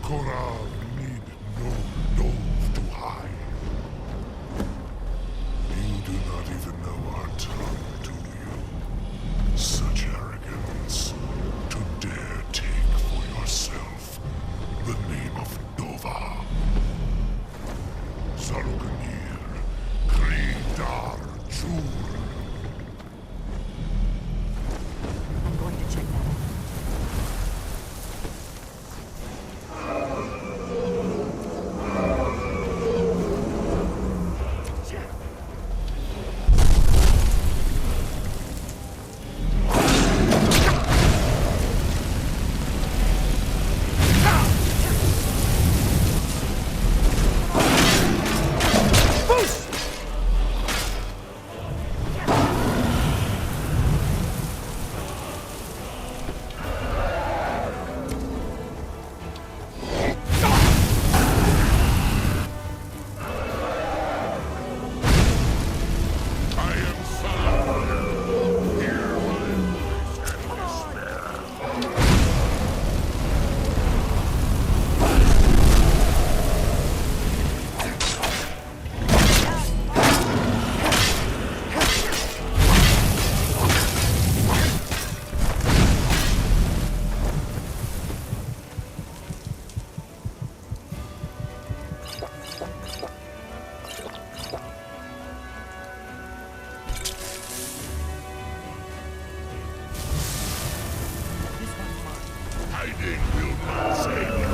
Koral need no dove to hide. You do not even know our tongue, do you? Such arrogance to dare take for yourself the name of Dova. Zaruganir, Kridar Jur. I'm going to check that out. Hiding will not save you.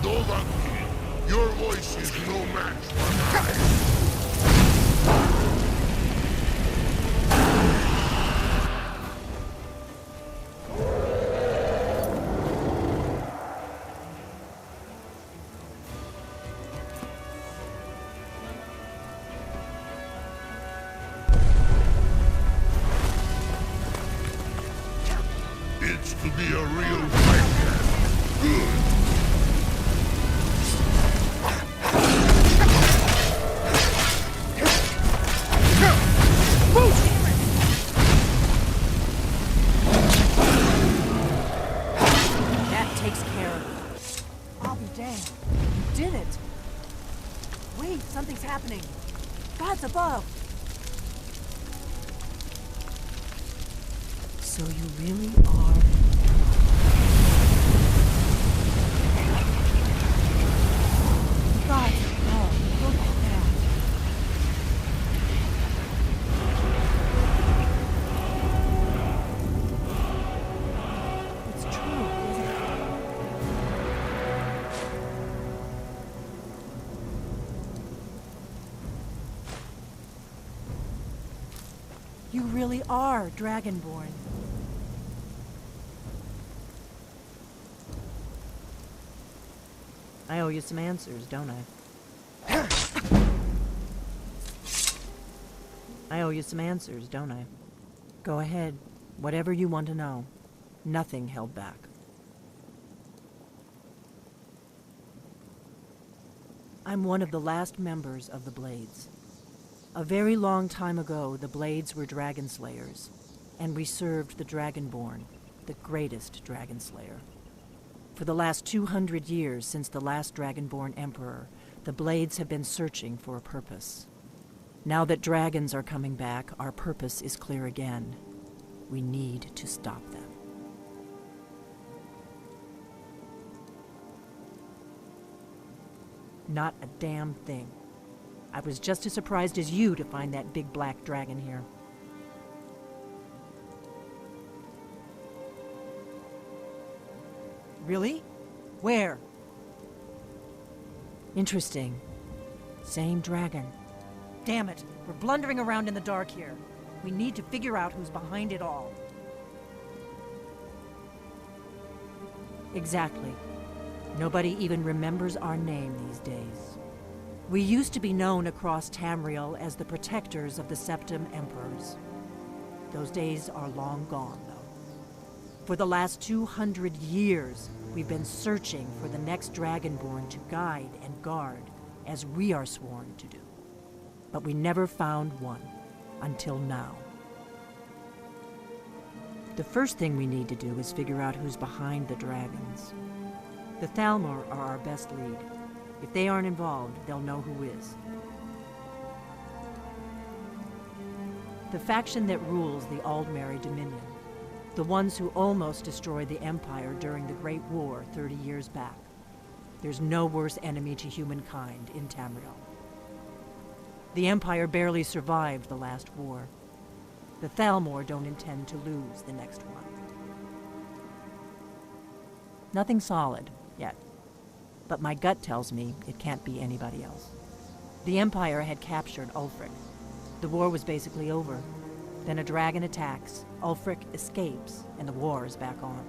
Dovaki, your voice is no match for mine. It's to be a real fight. Good. That takes care of it. I'll be damned. You did it. Wait, something's happening. God's above. So you really are... God's above. Look at that. It's true, isn't it? You really are Dragonborn. I owe you some answers, don't I? I owe you some answers, don't I? Go ahead. Whatever you want to know. Nothing held back. I'm one of the last members of the Blades. A very long time ago, the Blades were dragon slayers, and we served the Dragonborn, the greatest dragon slayer. For the last 200 years since the last Dragonborn Emperor, the Blades have been searching for a purpose. Now that dragons are coming back, our purpose is clear again. We need to stop them. Not a damn thing. I was just as surprised as you to find that big black dragon here. Really? Where? Interesting. Same dragon. Damn it, we're blundering around in the dark here. We need to figure out who's behind it all. Exactly. Nobody even remembers our name these days. We used to be known across Tamriel as the protectors of the Septim Emperors. Those days are long gone, though. For the last 200 years, we've been searching for the next Dragonborn to guide and guard, as we are sworn to do. But we never found one, until now. The first thing we need to do is figure out who's behind the dragons. The Thalmor are our best lead. If they aren't involved, they'll know who is. The faction that rules the Aldmeri Dominion. The ones who almost destroyed the Empire during the Great War 30 years back. There's no worse enemy to humankind in Tamriel. The Empire barely survived the last war. The Thalmor don't intend to lose the next one. Nothing solid, yet. But my gut tells me it can't be anybody else. The Empire had captured Ulfric. The war was basically over. Then a dragon attacks, Ulfric escapes, and the war is back on.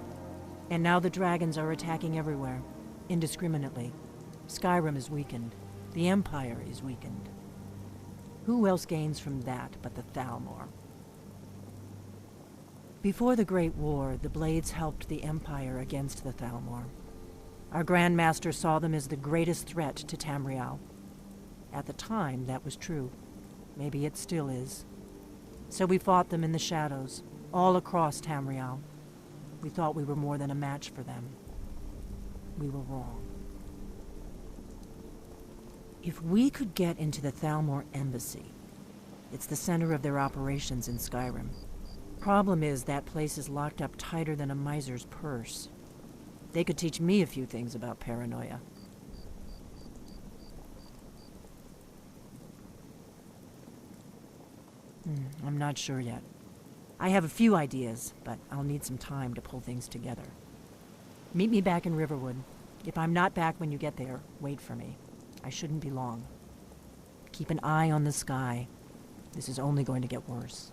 And now the dragons are attacking everywhere, indiscriminately. Skyrim is weakened. The Empire is weakened. Who else gains from that but the Thalmor? Before the Great War, the Blades helped the Empire against the Thalmor. Our Grand Master saw them as the greatest threat to Tamriel. At the time, that was true. Maybe it still is. So we fought them in the shadows, all across Tamriel. We thought we were more than a match for them. We were wrong. If we could get into the Thalmor embassy, it's the center of their operations in Skyrim. Problem is, that place is locked up tighter than a miser's purse. They could teach me a few things about paranoia. I'm not sure yet. I have a few ideas, but I'll need some time to pull things together. Meet me back in Riverwood. If I'm not back when you get there, wait for me. I shouldn't be long. Keep an eye on the sky. This is only going to get worse.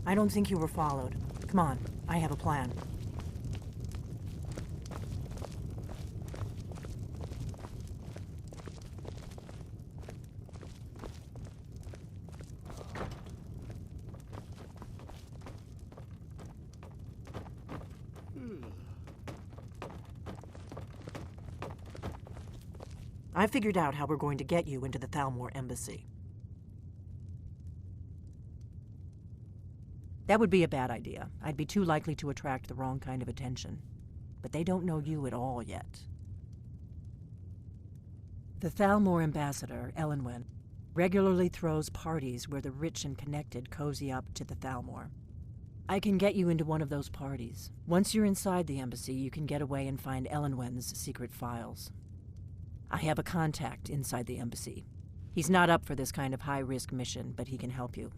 I don't think you were followed. Come on, I have a plan. I figured out how we're going to get you into the Thalmor embassy. That would be a bad idea. I'd be too likely to attract the wrong kind of attention. But they don't know you at all yet. The Thalmor ambassador, Elenwen, regularly throws parties where the rich and connected cozy up to the Thalmor. I can get you into one of those parties. Once you're inside the embassy, you can get away and find Elenwen's secret files. I have a contact inside the embassy. He's not up for this kind of high-risk mission, but he can help you.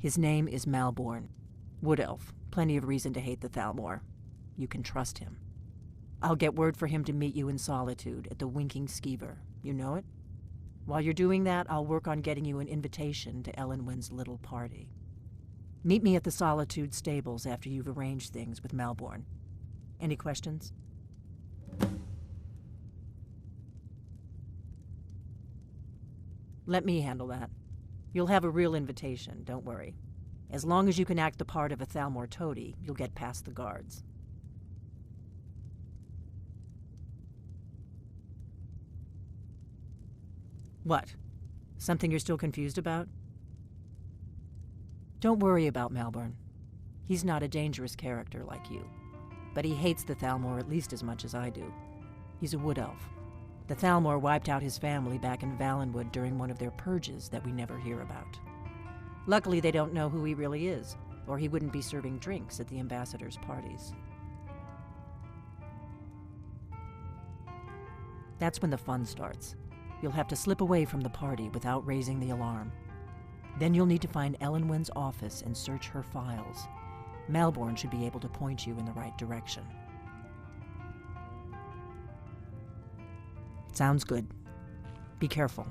His name is Malborn. Wood Elf. Plenty of reason to hate the Thalmor. You can trust him. I'll get word for him to meet you in Solitude at the Winking Skeever. You know it? While you're doing that, I'll work on getting you an invitation to Elenwen's little party. Meet me at the Solitude stables after you've arranged things with Malborn. Any questions? Let me handle that. You'll have a real invitation, don't worry. As long as you can act the part of a Thalmor toady, you'll get past the guards. What? Something you're still confused about? Don't worry about Malborn. He's not a dangerous character like you. But he hates the Thalmor at least as much as I do. He's a wood elf. The Thalmor wiped out his family back in Valenwood during one of their purges that we never hear about. Luckily, they don't know who he really is, or he wouldn't be serving drinks at the ambassadors' parties. That's when the fun starts. You'll have to slip away from the party without raising the alarm. Then you'll need to find Elenwen's office and search her files. Malborn should be able to point you in the right direction. Sounds good. Be careful.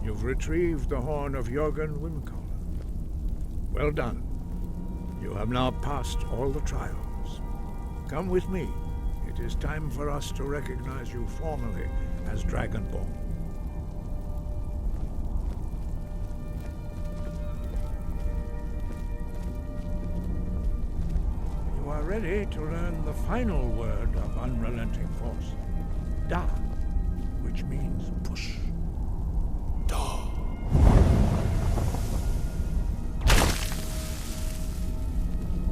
You've retrieved the horn of Jörgen Wimkoller. Well done. You have now passed all the trials. Come with me. It is time for us to recognize you formally as Dragonborn. You are ready to learn the final word of unrelenting force. Da, which means push.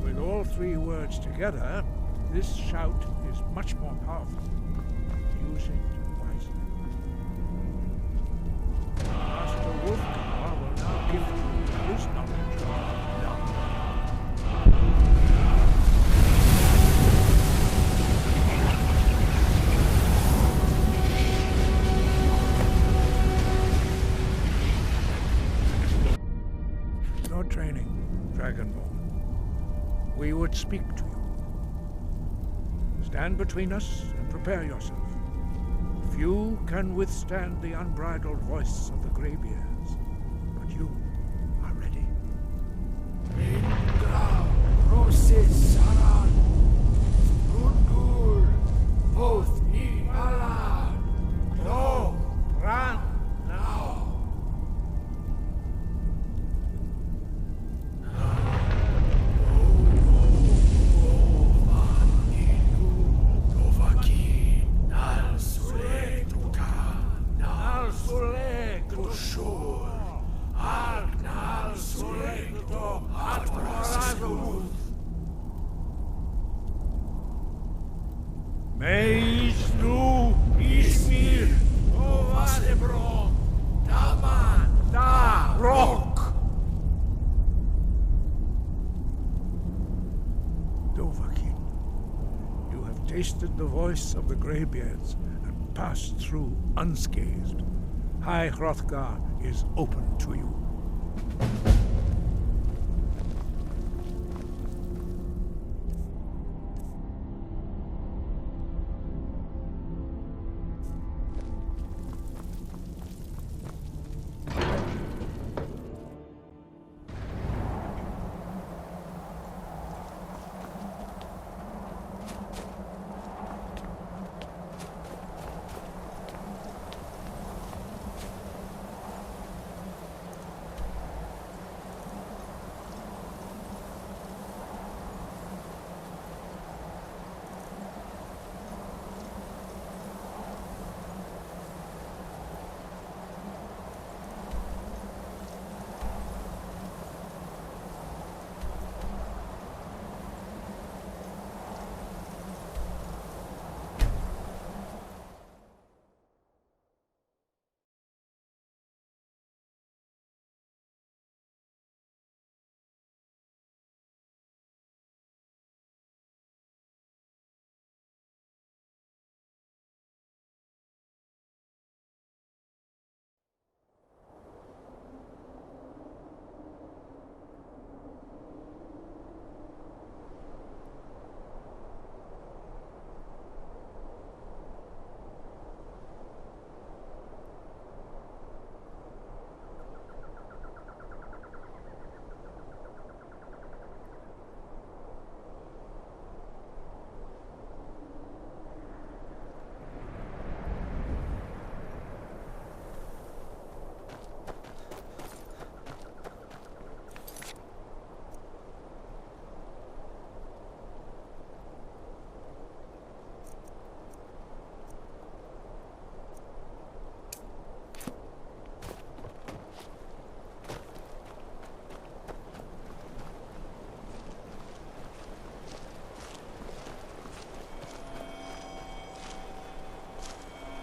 With all three words together, this shout is much more powerful. Use it wisely. Master Wolfgar will now give you his knowledge of Da. Your training, Dragonborn. We would speak to you. Stand between us and prepare yourself. Few can withstand the unbridled voice of the Greybeards, but you are ready. Indra, Rosis, Saran, Rundur, both ni Alan, No, run! now. Meis nu Ismir Ovadebro, Daman, da Rock. Dovahkiin, you have tasted the voice of the Greybeards and passed through unscathed. High Hrothgar is open to you.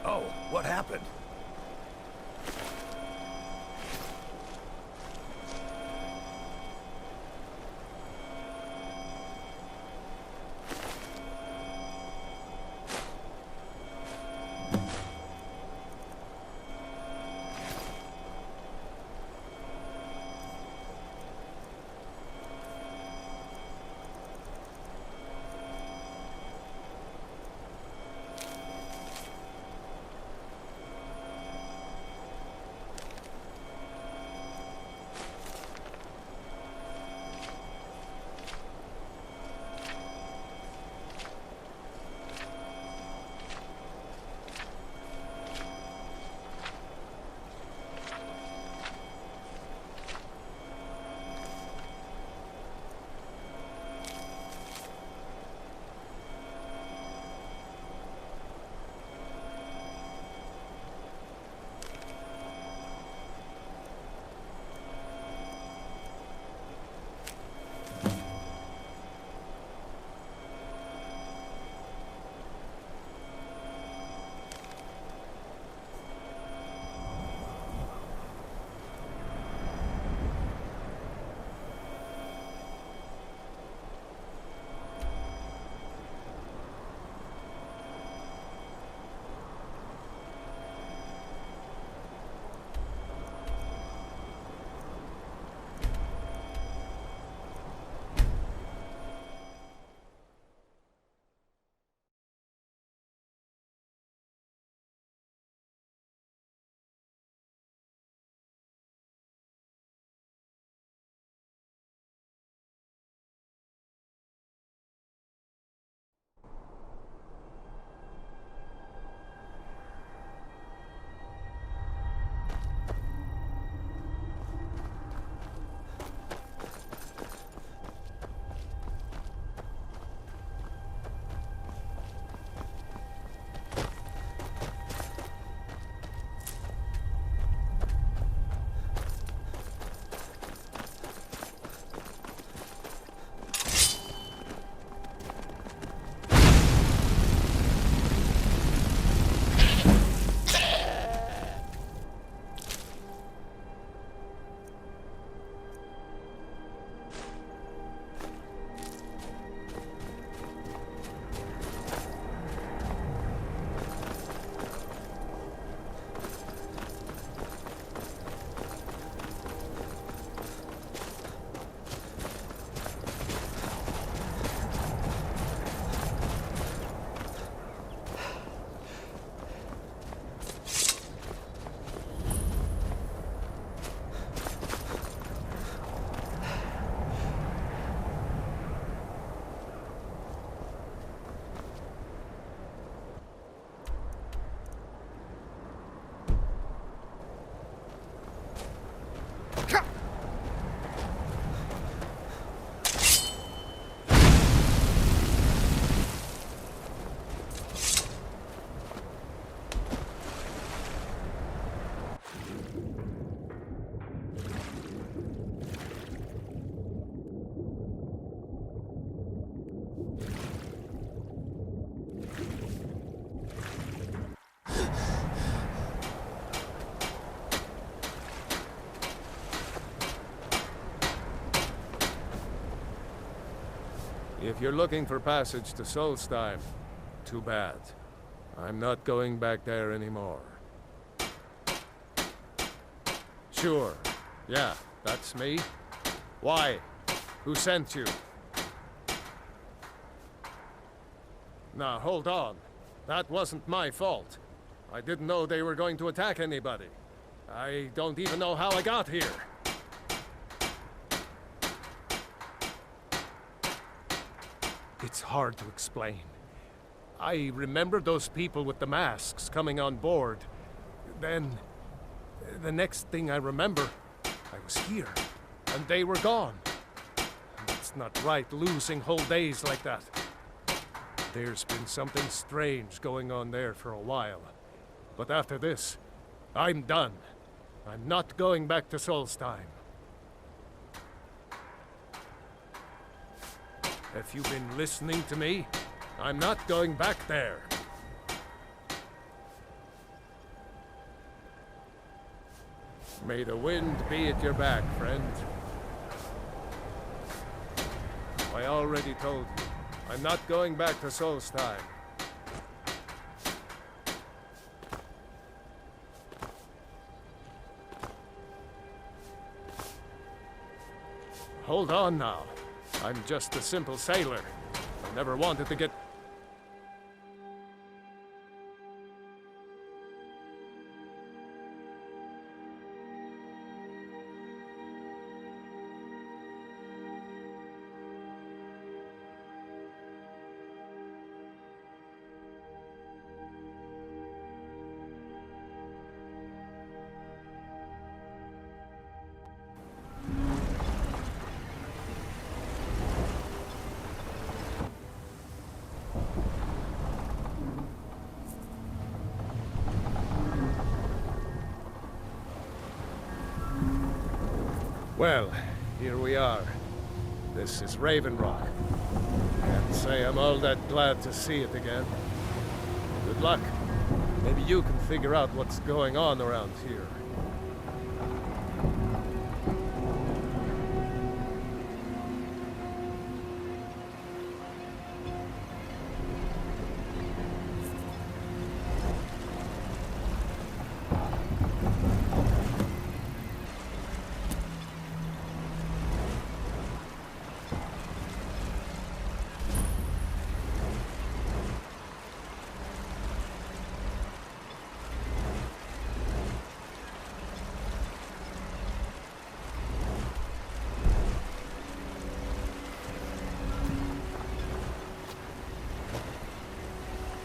Oh, what happened? If you're looking for passage to Solstheim, too bad. I'm not going back there anymore. Sure. Yeah, that's me. Why? Who sent you? Now, hold on. That wasn't my fault. I didn't know they were going to attack anybody. I don't even know how I got here. It's hard to explain. I remember those people with the masks coming on board. Then, the next thing I remember, I was here, and they were gone. That's not right, losing whole days like that. There's been something strange going on there for a while. But after this, I'm done. I'm not going back to Solstheim. Have you been listening to me? I'm not going back there. May the wind be at your back, friend. I already told you. I'm not going back to Solstheim. Hold on now. I'm just a simple sailor. I never wanted to get... Well, here we are. This is Raven Rock. Can't say I'm all that glad to see it again. Good luck. Maybe you can figure out what's going on around here.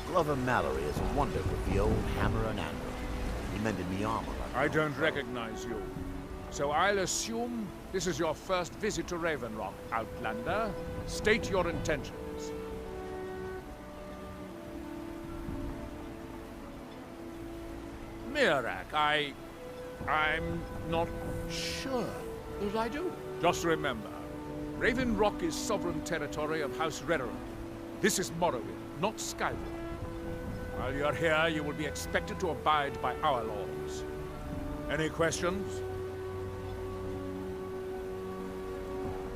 Glover Mallory is a wonder with the old hammer and anvil. He mended me armor. I don't recognize you. So I'll assume this is your first visit to Raven Rock, Outlander. State your intentions. Mirak, I'm not sure that I do. Just remember, Raven Rock is sovereign territory of House Redoran. This is Morrowind, not Skyrim. While you're here, you will be expected to abide by our laws. Any questions?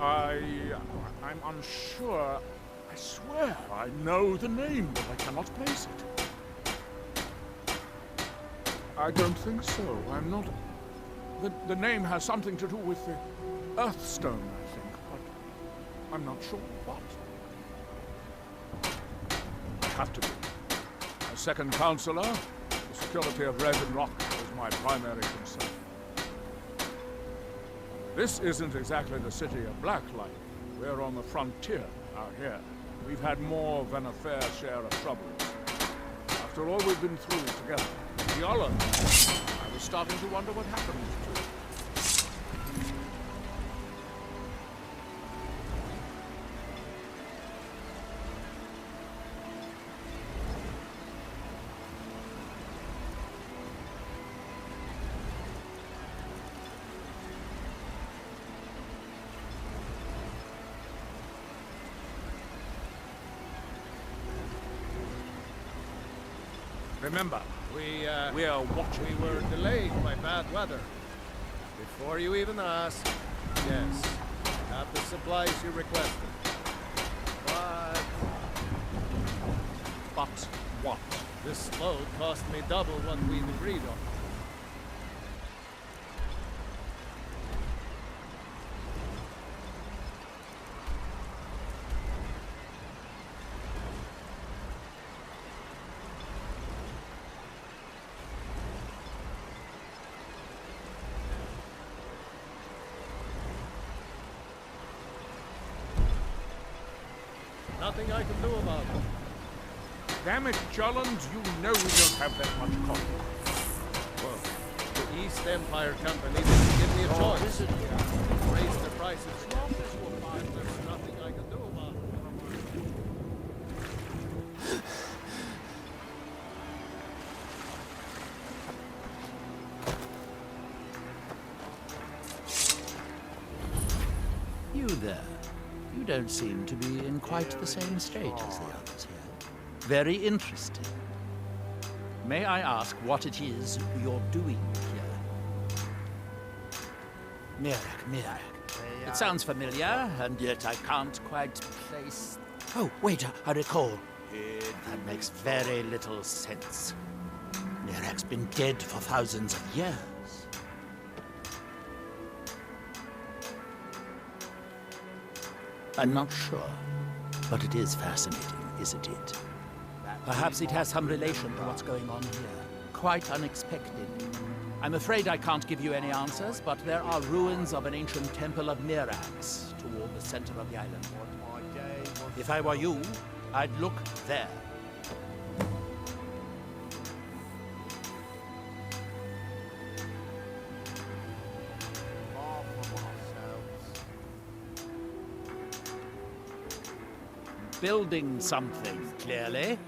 I'm unsure. I swear I know the name, but I cannot place it. I don't think so. I'm not... The name has something to do with the Earthstone, I think, but I'm not sure what. I have to be. As second counselor, the security of Raven Rock is my primary concern. This isn't exactly the city of Blacklight. We're on the frontier out here. We've had more than a fair share of troubles. After all we've been through together, Yala, I was starting to wonder what happened to you. Remember, we are watching. We were delayed by bad weather. Before you even asked, yes, have the supplies you requested. But what? This load cost me double what we'd agreed on. Nothing I can do about it. Damn it, Jolland, you know we don't have that much cotton. Well, the East Empire Company didn't give me a choice. Raise the prices. As long as you find there's nothing I can do about it. You there. You don't seem to be in quite the same state as the others here. Very interesting. May I ask what it is you're doing here? Mirak. It sounds familiar, and yet I can't quite place... Oh, wait, I recall. That makes very little sense. Mirak's been dead for thousands of years. I'm not sure, but it is fascinating, isn't it? Perhaps it has some relation to what's going on here. Quite unexpected. I'm afraid I can't give you any answers, but there are ruins of an ancient temple of Mirax toward the center of the island. If I were you, I'd look there. Building something, clearly,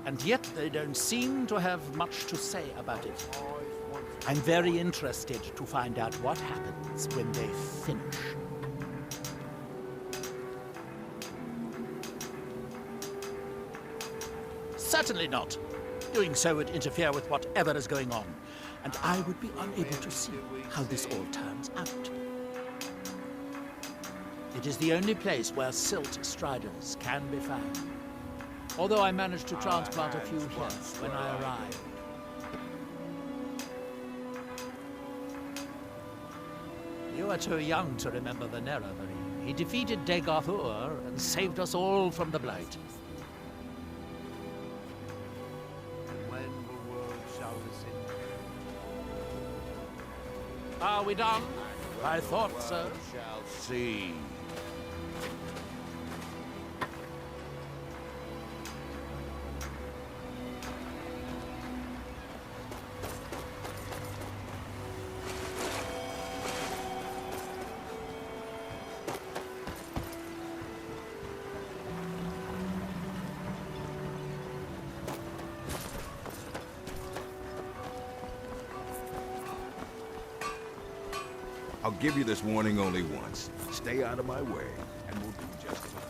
and yet they don't seem to have much to say about it. I'm very interested to find out what happens when they finish. Certainly not. Doing so would interfere with whatever is going on, and I would be unable to see how this all turns out. It is the only place where silt striders can be found. Although I managed to transplant a few here when I arrived. You are too young to remember the Nerevarine. He defeated Degathur and saved us all from the Blight. When the world shall listen, Are we done? I thought so. shall see. I'll give you this warning only once. Stay out of my way, and we'll do just fine.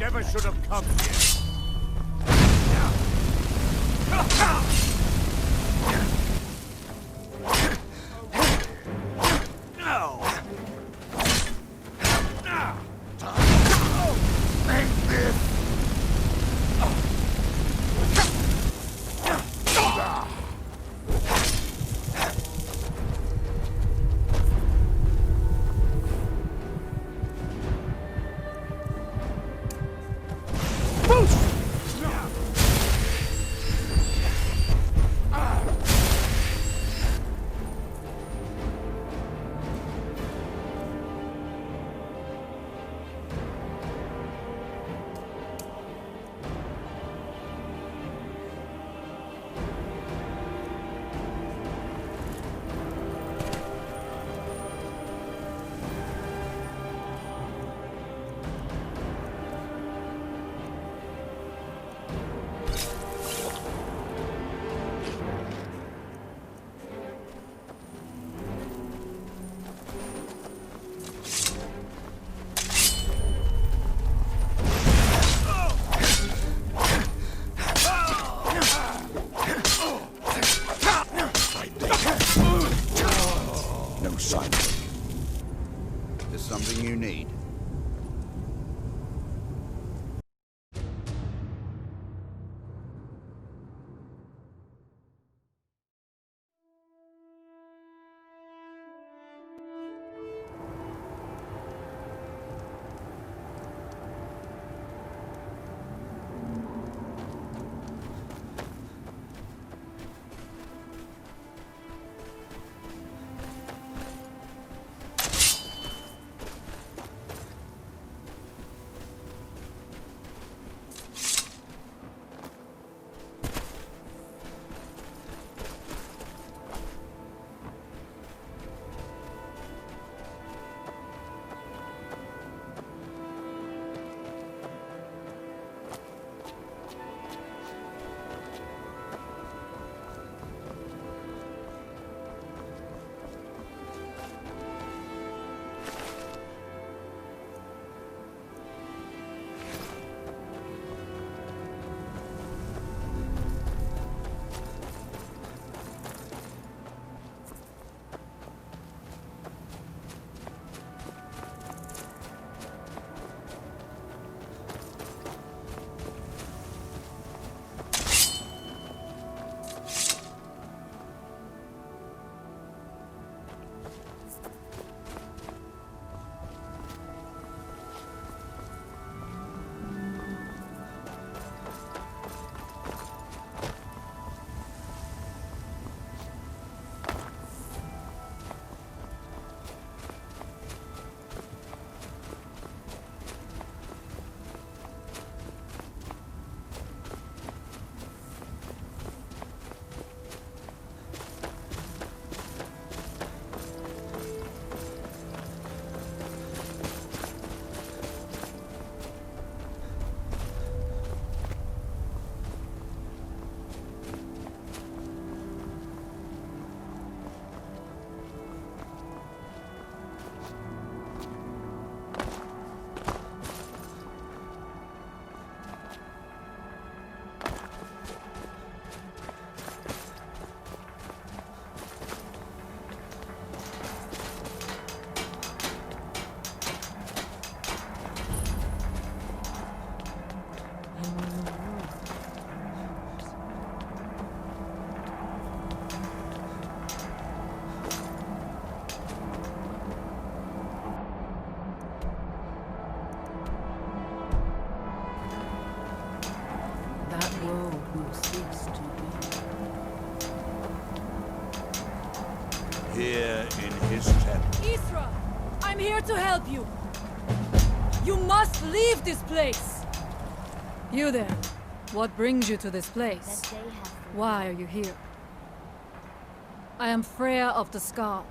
Never Never should have come here. No sign. There's something you need. Here in his temple. Isra, I'm here to help you. You must leave this place. You there. What brings you to this place? Why are you here? I am Freya of the Skull.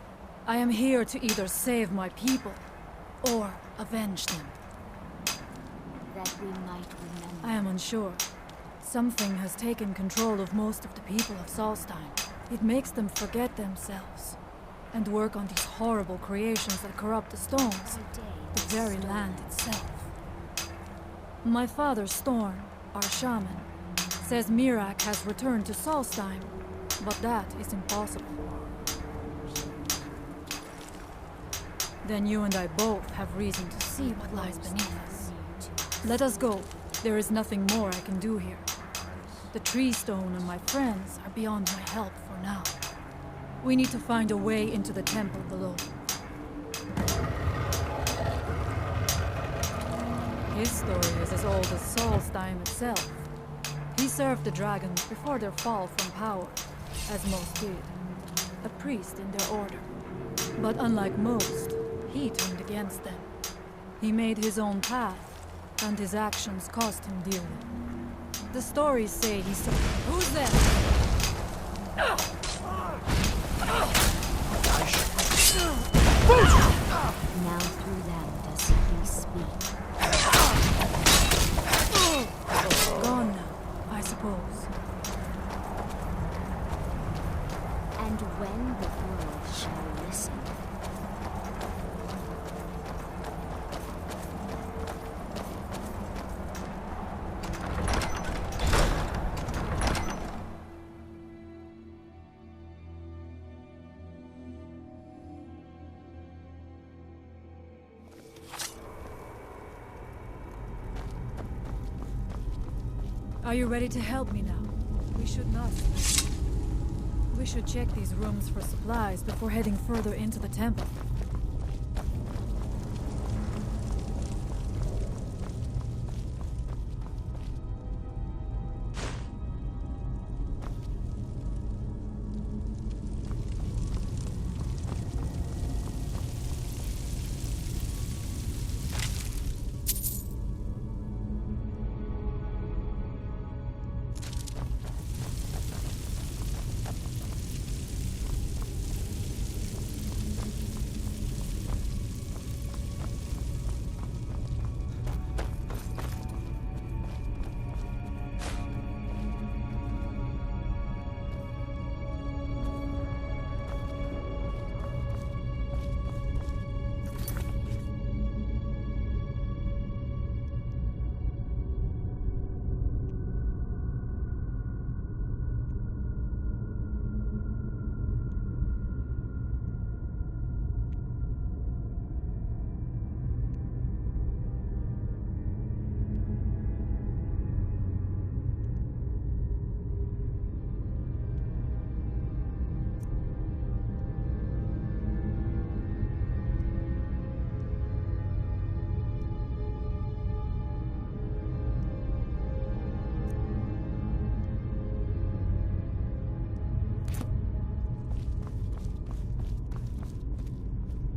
I am here to either save my people or avenge them. That we might remember. I am unsure. Something has taken control of most of the people of Solstein. It makes them forget themselves and work on these horrible creations that corrupt the stones, the very land itself. My father, Storm, our shaman, says Mirak has returned to Solstheim, but that is impossible. Then you and I both have reason to see what lies beneath us. Let us go. There is nothing more I can do here. The tree stone and my friends are beyond my help for now. We need to find a way into the temple below. His story is as old as Solstheim itself. He served the dragons before their fall from power, as most did. A priest in their order. But unlike most, he turned against them. He made his own path, and his actions cost him dearly. The stories say he saw... Who's there? Now through them does he speak. Gone now, I suppose. And when the world shall listen. Are you ready to help me now? We should not. We should check these rooms for supplies before heading further into the temple.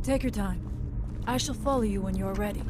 Take your time. I shall follow you when you're ready.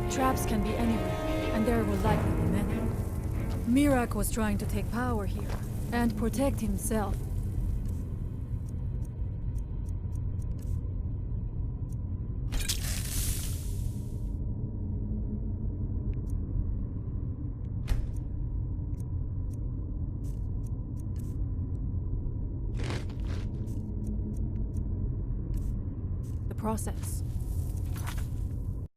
Traps can be anywhere, and there will likely be many. Mirak was trying to take power here, and protect himself. The process.